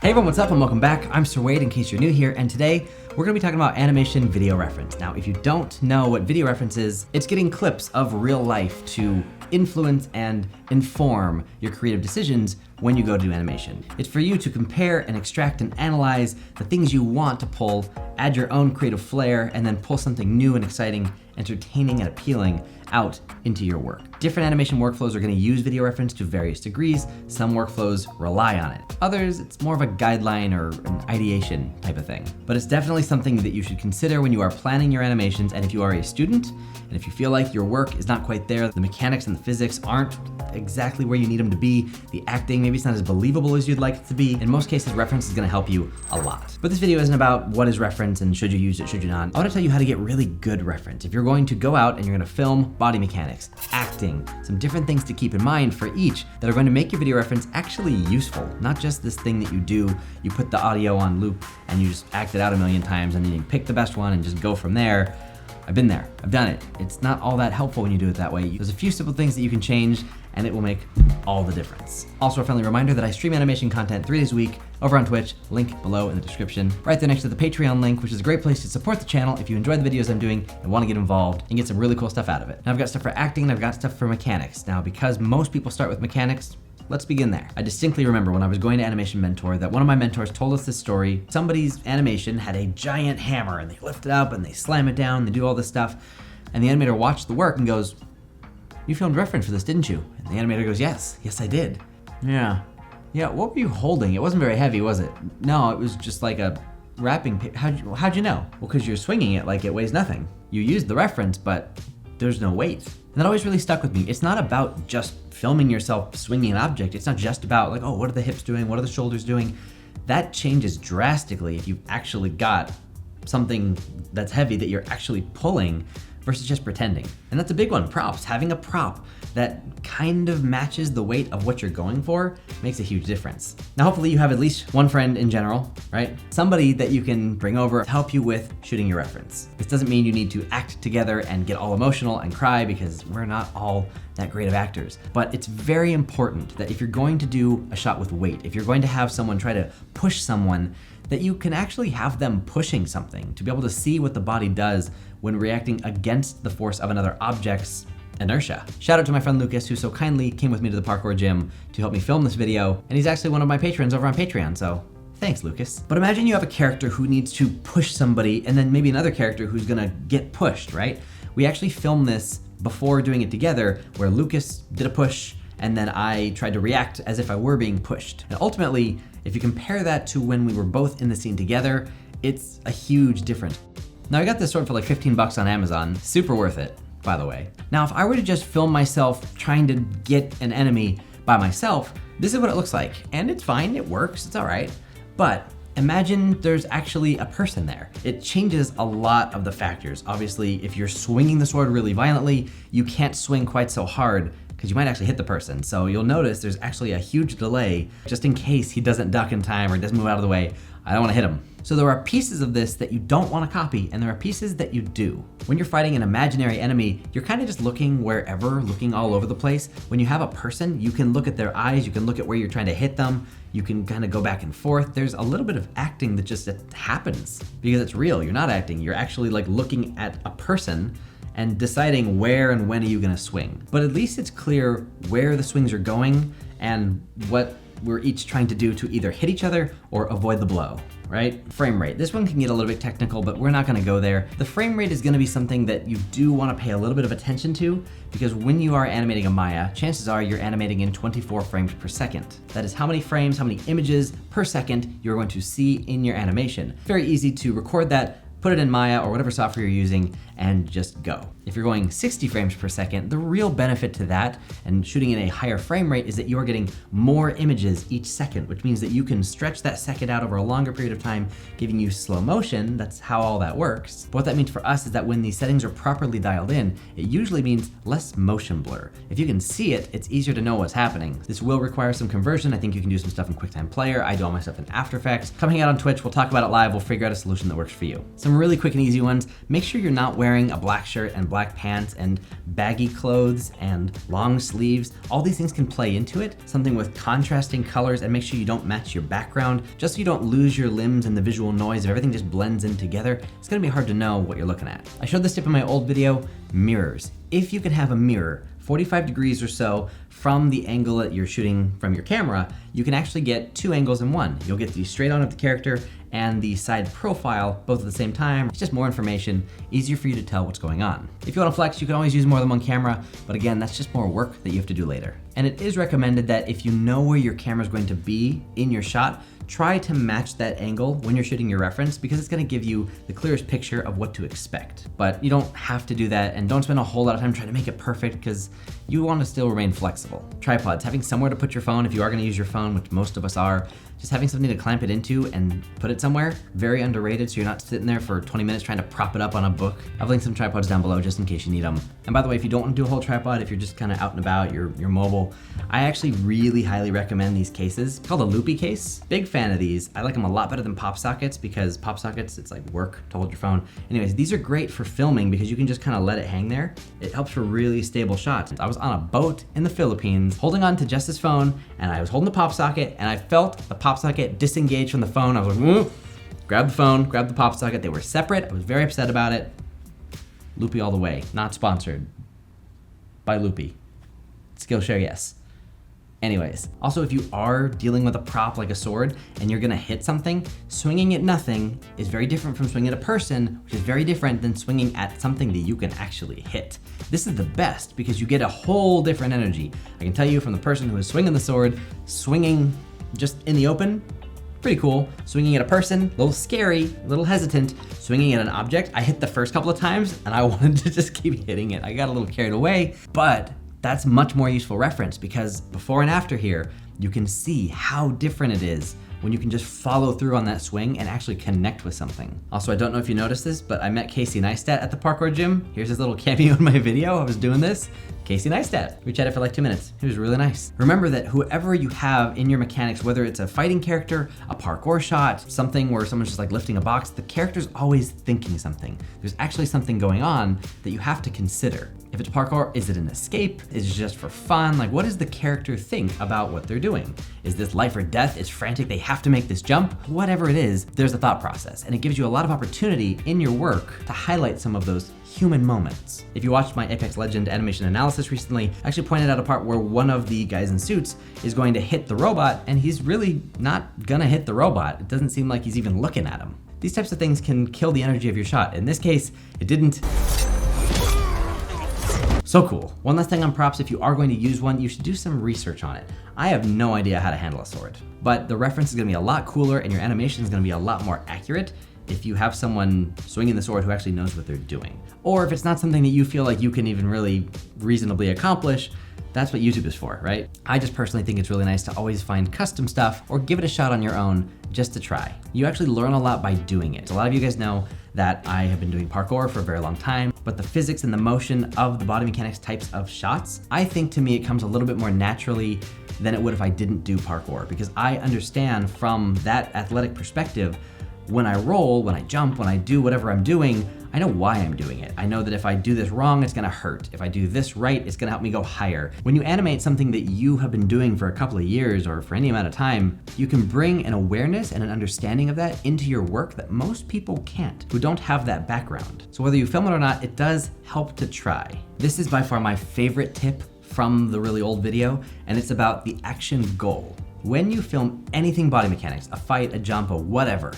Hey everyone, what's up and welcome back. I'm Sir Wade in case you're new here, and today we're gonna be talking about animation video reference. Now, if you don't know what video reference is, it's getting clips of real life to influence and inform your creative decisions when you go to do animation. It's for you to compare and extract and analyze the things you want to pull, add your own creative flair, and then pull something new and exciting, entertaining and appealing out into your work. Different animation workflows are gonna use video reference to various degrees. Some workflows rely on it. Others, it's more of a guideline or an ideation type of thing. But it's definitely something that you should consider when you are planning your animations, and if you are a student, and if you feel like your work is not quite there, the mechanics and the physics aren't exactly where you need them to be, the acting, maybe it's not as believable as you'd like it to be, in most cases, reference is gonna help you a lot. But this video isn't about what is reference and should you use it, should you not. I wanna tell you how to get really good reference. If you're going to go out and you're gonna film body mechanics, acting, some different things to keep in mind for each that are going to make your video reference actually useful, not just this thing that you do, you put the audio on loop and you just act it out a million times and then you pick the best one and just go from there. I've been there, I've done it. It's not all that helpful when you do it that way. There's a few simple things that you can change and it will make all the difference. Also, a friendly reminder that I stream animation content 3 days a week over on Twitch, link below in the description. Right there next to the Patreon link, which is a great place to support the channel if you enjoy the videos I'm doing and want to get involved and get some really cool stuff out of it. Now I've got stuff for acting and I've got stuff for mechanics. Now, because most people start with mechanics, let's begin there. I distinctly remember when I was going to Animation Mentor that one of my mentors told us this story. Somebody's animation had a giant hammer and they lift it up and they slam it down, they do all this stuff. And the animator watched the work and goes, "You filmed reference for this, didn't you?" And the animator goes, yes, I did. Yeah, what were you holding? It wasn't very heavy, was it? No, it was just like a wrapping paper. How'd you know? Well, because you're swinging it like it weighs nothing. You used the reference, but there's no weight. And that always really stuck with me. It's not about just filming yourself swinging an object. It's not just about like, oh, what are the hips doing? What are the shoulders doing? That changes drastically if you've actually got something that's heavy that you're actually pulling versus just pretending. And that's a big one, props. Having a prop that kind of matches the weight of what you're going for makes a huge difference. Now, hopefully you have at least one friend in general, right? Somebody that you can bring over to help you with shooting your reference. This doesn't mean you need to act together and get all emotional and cry because we're not all that great of actors. But it's very important that if you're going to do a shot with weight, if you're going to have someone try to push someone, that you can actually have them pushing something to be able to see what the body does when reacting against the force of another object's inertia. Shout out to my friend Lucas, who so kindly came with me to the parkour gym to help me film this video, and he's actually one of my patrons over on Patreon, so thanks, Lucas. But imagine you have a character who needs to push somebody, and then maybe another character who's gonna get pushed, right? We actually filmed this before doing it together, where Lucas did a push, and then I tried to react as if I were being pushed. And ultimately, if you compare that to when we were both in the scene together, it's a huge difference. Now, I got this sword for like 15 bucks on Amazon. Super worth it, by the way. Now, if I were to just film myself trying to get an enemy by myself, this is what it looks like. And it's fine, it works, it's all right. But imagine there's actually a person there. It changes a lot of the factors. Obviously, if you're swinging the sword really violently, you can't swing quite so hard because you might actually hit the person. So you'll notice there's actually a huge delay just in case he doesn't duck in time or doesn't move out of the way. I don't want to hit him. So there are pieces of this that you don't want to copy, and there are pieces that you do. When you're fighting an imaginary enemy, you're kind of just looking wherever, looking all over the place. When you have a person, you can look at their eyes, you can look at where you're trying to hit them, you can kind of go back and forth. There's a little bit of acting that just happens because it's real. You're not acting, you're actually like looking at a person and deciding where and when are you gonna swing. But at least it's clear where the swings are going and what we're each trying to do to either hit each other or avoid the blow, right? Frame rate. This one can get a little bit technical, but we're not gonna go there. The frame rate is gonna be something that you do wanna pay a little bit of attention to because when you are animating a Maya, chances are you're animating in 24 frames per second. That is how many frames, how many images per second you're going to see in your animation. Very easy to record that, put it in Maya or whatever software you're using, and just go. If you're going 60 frames per second, the real benefit to that and shooting in a higher frame rate is that you're getting more images each second, which means that you can stretch that second out over a longer period of time, giving you slow motion. That's how all that works. But what that means for us is that when these settings are properly dialed in, it usually means less motion blur. If you can see it, it's easier to know what's happening. This will require some conversion. I think you can do some stuff in QuickTime Player. I do all my stuff in After Effects. Come hang out on Twitch, we'll talk about it live, we'll figure out a solution that works for you. Some Some really quick and easy ones. Make sure you're not wearing a black shirt and black pants and baggy clothes and long sleeves. All these things can play into it. Something with contrasting colors, and make sure you don't match your background, just so you don't lose your limbs and the visual noise. If everything just blends in together, it's gonna be hard to know what you're looking at. I showed this tip in my old video, mirrors. If you can have a mirror 45 degrees or so from the angle that you're shooting from your camera, you can actually get two angles in one. You'll get the straight on of the character and the side profile both at the same time. It's just more information, easier for you to tell what's going on. If you want to flex, you can always use more than one camera, but again, that's just more work that you have to do later. And it is recommended that if you know where your camera is going to be in your shot, try to match that angle when you're shooting your reference, because it's gonna give you the clearest picture of what to expect. But you don't have to do that, and don't spend a whole lot of time trying to make it perfect, because you wanna still remain flexible. Tripods, having somewhere to put your phone, if you are gonna use your phone, which most of us are, just having something to clamp it into and put it somewhere, very underrated, so you're not sitting there for 20 minutes trying to prop it up on a book. I've linked some tripods down below just in case you need them. And by the way, if you don't want to do a whole tripod, if you're just kind of out and about, you're mobile, I actually really highly recommend these cases. It's called a loopy case. Big fan of these. I like them a lot better than pop sockets, because pop sockets, it's like work to hold your phone. Anyways, these are great for filming because you can just kind of let it hang there. It helps for really stable shots. I was on a boat in the Philippines holding on to just this phone, and I was holding the pop socket, and I felt the pop socket disengage from the phone. I was like, grab the phone, grab the pop socket. They were separate. I was very upset about it. Loopy all the way. Not sponsored by Loopy. Skillshare, yes. Anyways, also if you are dealing with a prop like a sword and you're gonna hit something, swinging at nothing is very different from swinging at a person, which is very different than swinging at something that you can actually hit. This is the best because you get a whole different energy. I can tell you from the person who is swinging the sword, swinging just in the open, pretty cool. Swinging at a person, a little scary, a little hesitant. Swinging at an object, I hit the first couple of times and I wanted to just keep hitting it. I got a little carried away, but that's much more useful reference because before and after here, you can see how different it is when you can just follow through on that swing and actually connect with something. Also, I don't know if you noticed this, but I met Casey Neistat at the parkour gym. Here's his little cameo in my video. I was doing this. Casey Neistat. We chatted for like 2 minutes. He was really nice. Remember that whoever you have in your mechanics, whether it's a fighting character, a parkour shot, something where someone's just like lifting a box, the character's always thinking something. There's actually something going on that you have to consider. If it's parkour, is it an escape? Is it just for fun? Like, what does the character think about what they're doing? Is this life or death? It's frantic, they have to make this jump? Whatever it is, there's a thought process, and it gives you a lot of opportunity in your work to highlight some of those human moments. If you watched my Apex Legend animation analysis recently, I actually pointed out a part where one of the guys in suits is going to hit the robot, and he's really not gonna hit the robot. It doesn't seem like he's even looking at him. These types of things can kill the energy of your shot. In this case, it didn't. So cool. One last thing on props, if you are going to use one, you should do some research on it. I have no idea how to handle a sword, but the reference is gonna be a lot cooler and your animation is gonna be a lot more accurate if you have someone swinging the sword who actually knows what they're doing. Or if it's not something that you feel like you can even really reasonably accomplish, that's what YouTube is for, right? I just personally think it's really nice to always find custom stuff or give it a shot on your own just to try. You actually learn a lot by doing it. A lot of you guys know that I have been doing parkour for a very long time, but the physics and the motion of the body mechanics types of shots, I think to me it comes a little bit more naturally than it would if I didn't do parkour, because I understand from that athletic perspective, when I roll, when I jump, when I do whatever I'm doing, I know why I'm doing it. I know that if I do this wrong, it's gonna hurt. If I do this right, it's gonna help me go higher. When you animate something that you have been doing for a couple of years or for any amount of time, you can bring an awareness and an understanding of that into your work that most people can't, who don't have that background. So whether you film it or not, it does help to try. This is by far my favorite tip from the really old video, and it's about the action goal. When you film anything body mechanics, a fight, a jump, or whatever,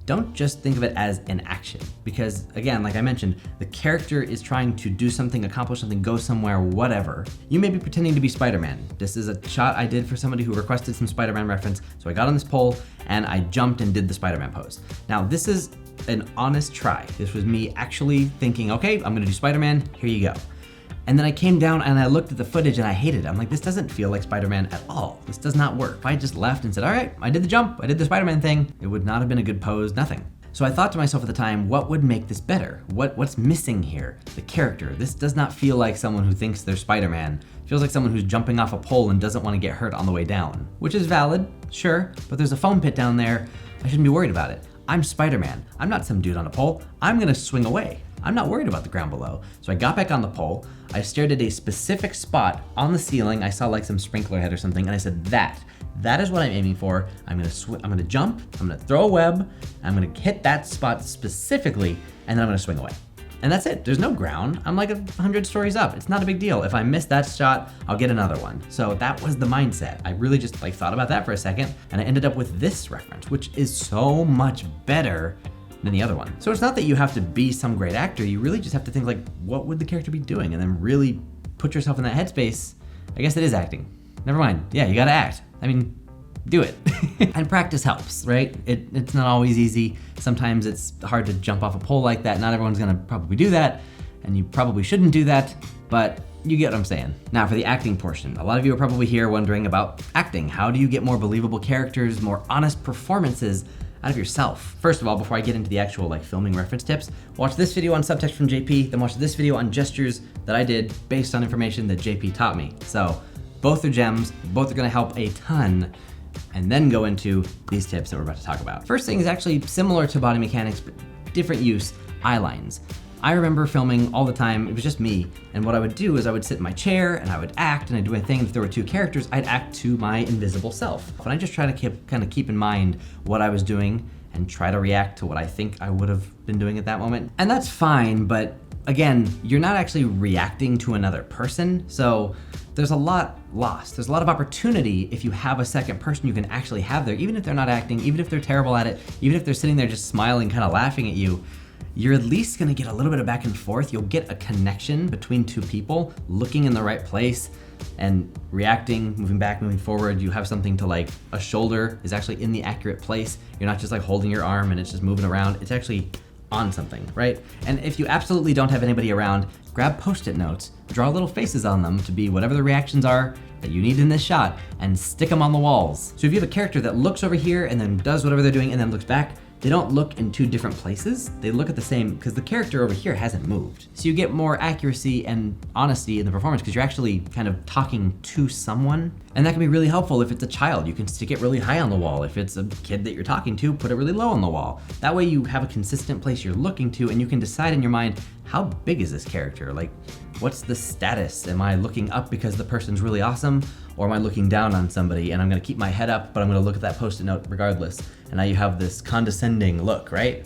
don't just think of it as an action, because again, like I mentioned, the character is trying to do something, accomplish something, go somewhere, whatever. You may be pretending to be Spider-Man. This is a shot I did for somebody who requested some Spider-Man reference, so I got on this pole and I jumped and did the Spider-Man pose. Now this is an honest try. This was me actually thinking, okay, I'm gonna do Spider-Man, here you go. And then I came down and I looked at the footage and I hated it. I'm like, this doesn't feel like Spider-Man at all. This does not work. If I just left and said, all right, I did the jump, I did the Spider-Man thing, it would not have been a good pose, nothing. So I thought to myself at the time, what would make this better? What's missing here? The character. This does not feel like someone who thinks they're Spider-Man. It feels like someone who's jumping off a pole and doesn't want to get hurt on the way down. Which is valid, sure, but there's a foam pit down there. I shouldn't be worried about it. I'm Spider-Man. I'm not some dude on a pole. I'm gonna swing away. I'm not worried about the ground below. So I got back on the pole, I stared at a specific spot on the ceiling, I saw like some sprinkler head or something, and I said, that is what I'm aiming for. I'm gonna jump, I'm gonna throw a web, I'm gonna hit that spot specifically, and then I'm gonna swing away. And that's it, there's no ground. I'm like 100 stories up. It's not a big deal. If I miss that shot, I'll get another one. So that was the mindset. I really just like thought about that for a second, and I ended up with this reference, which is so much better than the other one. So it's not that you have to be some great actor, you really just have to think like, what would the character be doing? And then really put yourself in that headspace. I guess it is acting. Never mind, yeah, you gotta act. I mean, do it. And practice helps, right? It's not always easy. Sometimes it's hard to jump off a pole like that. Not everyone's gonna probably do that, and you probably shouldn't do that, but you get what I'm saying. Now for the acting portion, a lot of you are probably here wondering about acting. How do you get more believable characters, more honest performances out of yourself? First of all, before I get into the actual like filming reference tips, watch this video on subtext from JP, then watch this video on gestures that I did based on information that JP taught me. So both are gems, both are gonna help a ton, and then go into these tips that we're about to talk about. First thing is actually similar to body mechanics, but different use, eye lines. I remember filming all the time, it was just me, and what I would do is I would sit in my chair and I would act and I'd do my thing. If there were two characters, I'd act to my invisible self. And I just try to keep in mind what I was doing and try to react to what I think I would have been doing at that moment. And that's fine, but again, you're not actually reacting to another person, so there's a lot lost. There's a lot of opportunity if you have a second person you can actually have there, even if they're not acting, even if they're terrible at it, even if they're sitting there just smiling, kind of laughing at you. You're at least gonna get a little bit of back and forth. You'll get a connection between two people looking in the right place and reacting, moving back, moving forward. You have something to like, a shoulder is actually in the accurate place. You're not just like holding your arm and it's just moving around. It's actually on something, right? And if you absolutely don't have anybody around, grab Post-it notes, draw little faces on them to be whatever the reactions are that you need in this shot, and stick them on the walls. So if you have a character that looks over here and then does whatever they're doing and then looks back, they don't look in two different places. They look at the same, because the character over here hasn't moved. So you get more accuracy and honesty in the performance because you're actually kind of talking to someone. And that can be really helpful if it's a child. You can stick it really high on the wall. If it's a kid that you're talking to, put it really low on the wall. That way you have a consistent place you're looking to and you can decide in your mind, how big is this character? Like, what's the status? Am I looking up because the person's really awesome? Or am I looking down on somebody and I'm gonna keep my head up, but I'm gonna look at that Post-it note regardless. And now you have this condescending look, right?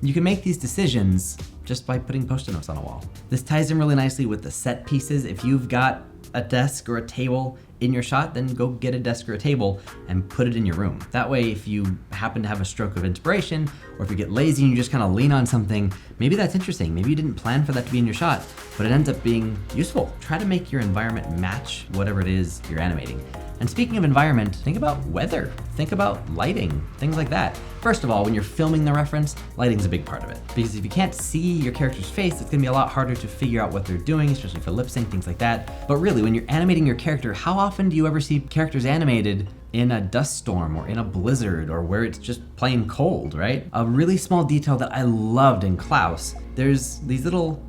You can make these decisions just by putting Post-it notes on a wall. This ties in really nicely with the set pieces. If you've got a desk or a table in your shot, then go get a desk or a table and put it in your room. That way, if you happen to have a stroke of inspiration, or if you get lazy and you just kind of lean on something, maybe that's interesting. Maybe you didn't plan for that to be in your shot, but it ends up being useful. Try to make your environment match whatever it is you're animating. And speaking of environment, think about weather, think about lighting, things like that. First of all, when you're filming the reference, lighting's a big part of it. Because if you can't see your character's face, it's gonna be a lot harder to figure out what they're doing, especially for lip sync, things like that. But really, when you're animating your character, how often do you ever see characters animated in a dust storm or in a blizzard or where it's just plain cold, right? A really small detail that I loved in Klaus, there's these little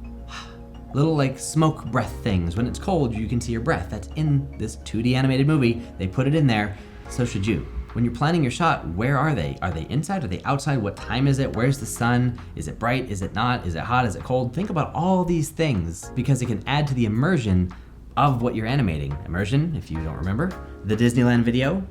like smoke breath things. When it's cold, you can see your breath. That's in this 2D animated movie. They put it in there, so should you. When you're planning your shot, where are they? Are they inside? Are they outside? What time is it? Where's the sun? Is it bright? Is it not? Is it hot? Is it cold? Think about all these things because it can add to the immersion of what you're animating. Immersion, if you don't remember, the Disneyland video,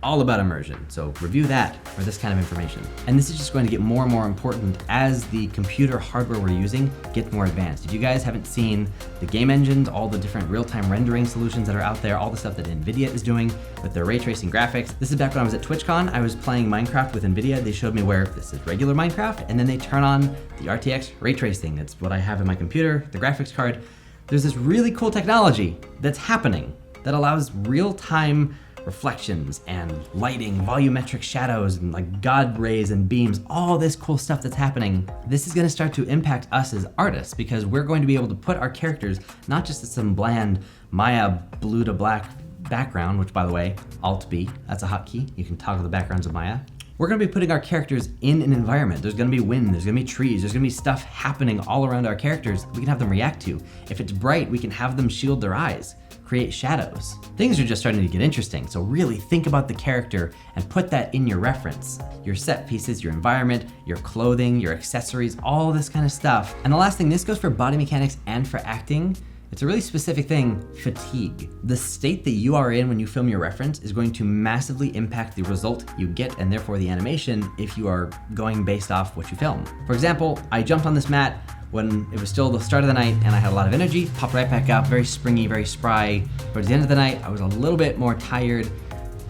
all about immersion. So review that for this kind of information. And this is just going to get more and more important as the computer hardware we're using gets more advanced. If you guys haven't seen the game engines, all the different real-time rendering solutions that are out there, all the stuff that NVIDIA is doing with their ray tracing graphics. This is back when I was at TwitchCon. I was playing Minecraft with NVIDIA. They showed me where this is regular Minecraft, and then they turn on the RTX ray tracing. That's what I have in my computer, the graphics card. There's this really cool technology that's happening that allows real-time reflections and lighting, volumetric shadows, and like God rays and beams, all this cool stuff that's happening. This is gonna start to impact us as artists because we're going to be able to put our characters, not just as some bland Maya blue to black background, which by the way, Alt-B, that's a hotkey. You can toggle the backgrounds of Maya. We're gonna be putting our characters in an environment. There's gonna be wind, there's gonna be trees, there's gonna be stuff happening all around our characters we can have them react to. If it's bright, we can have them shield their eyes. create shadows. Things are just starting to get interesting, so really think about the character and put that in your reference. Your set pieces, your environment, your clothing, your accessories, all this kind of stuff. And the last thing, this goes for body mechanics and for acting. It's a really specific thing, fatigue. The state that you are in when you film your reference is going to massively impact the result you get and therefore the animation if you are going based off what you film. For example, I jumped on this mat when it was still the start of the night and I had a lot of energy, popped right back up, very springy, very spry. But at the end of the night, I was a little bit more tired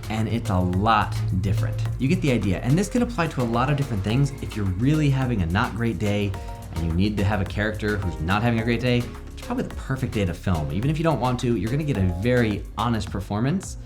and it's a lot different. You get the idea. And this can apply to a lot of different things. If you're really having a not great day and you need to have a character who's not having a great day, it's probably the perfect day to film. Even if you don't want to, you're gonna get a very honest performance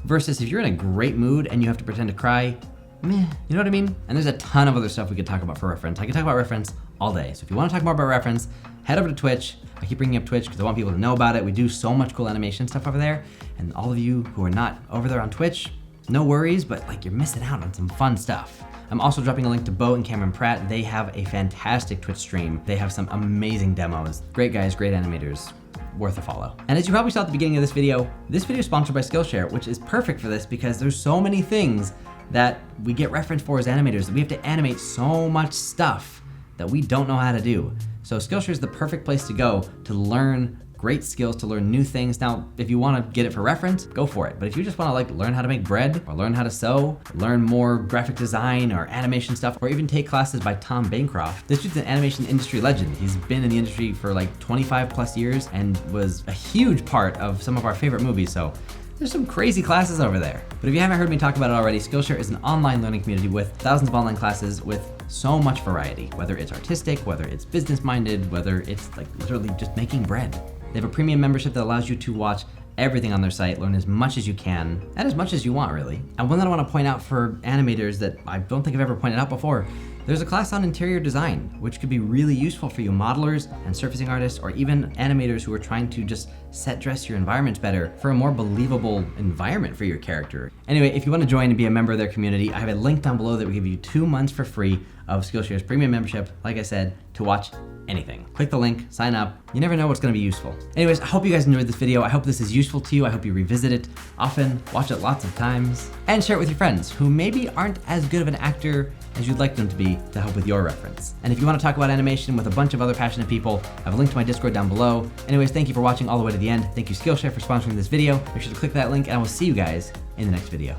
versus if you're in a great mood and you have to pretend to cry, meh, you know what I mean? And there's a ton of other stuff we could talk about for reference. I could talk about reference all day. So if you wanna talk more about reference, head over to Twitch. I keep bringing up Twitch because I want people to know about it. We do so much cool animation stuff over there. And all of you who are not over there on Twitch, no worries, but like you're missing out on some fun stuff. I'm also dropping a link to Bo and Cameron Pratt. They have a fantastic Twitch stream. They have some amazing demos. Great guys, great animators. Worth a follow. And as you probably saw at the beginning of this video is sponsored by Skillshare, which is perfect for this because there's so many things that we get referenced for as animators. We have to animate so much stuff that we don't know how to do. So Skillshare is the perfect place to go to learn great skills, to learn new things. Now, if you want to get it for reference, go for it. But if you just want to like learn how to make bread or learn how to sew, learn more graphic design or animation stuff, or even take classes by Tom Bancroft, this dude's an animation industry legend. He's been in the industry for like 25 plus years and was a huge part of some of our favorite movies. So there's some crazy classes over there. But if you haven't heard me talk about it already, Skillshare is an online learning community with thousands of online classes with so much variety, whether it's artistic, whether it's business-minded, whether it's like literally just making bread. They have a premium membership that allows you to watch everything on their site, learn as much as you can, and as much as you want, really. And one that I want to point out for animators that I don't think I've ever pointed out before, there's a class on interior design, which could be really useful for you modelers and surfacing artists, or even animators who are trying to just set dress your environments better for a more believable environment for your character. Anyway, if you want to join and be a member of their community, I have a link down below that will give you 2 months for free of Skillshare's premium membership, like I said, to watch anything. Click the link, sign up. You never know what's gonna be useful. Anyways, I hope you guys enjoyed this video. I hope this is useful to you. I hope you revisit it often, watch it lots of times, and share it with your friends who maybe aren't as good of an actor as you'd like them to be to help with your reference. And if you wanna talk about animation with a bunch of other passionate people, I have a link to my Discord down below. Anyways, thank you for watching all the way to the end. Thank you Skillshare for sponsoring this video. Make sure to click that link and I will see you guys in the next video.